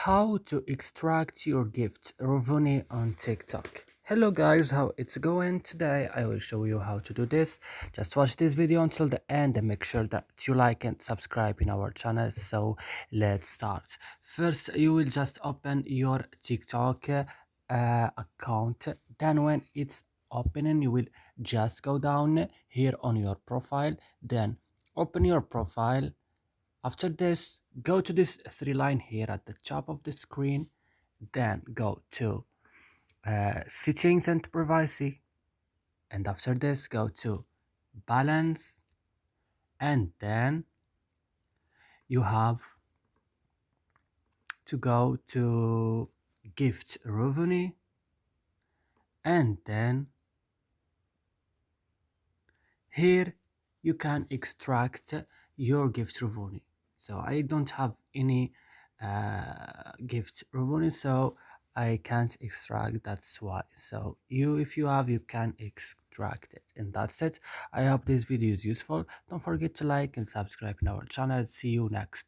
How to extract your gift revenue on TikTok. Hello guys, how it's going today? I will show you how to do this. Just watch this video until the end and make sure that you like and subscribe in our channel. So let's start. First, you will just open your TikTok account. Then when it's opening, you will just go down here on your profile. Then open your profile. After this, go to this three line here at the top of the screen, then go to settings and privacy, and after this go to balance, and then you have to go to gift revenue, and then here you can extract your gift revenue. So I don't have any gift revenue, so I can't extract, that's why. So if you have, you can extract it, and that's it. I hope this video is useful. Don't forget to like and subscribe in our channel. See you next.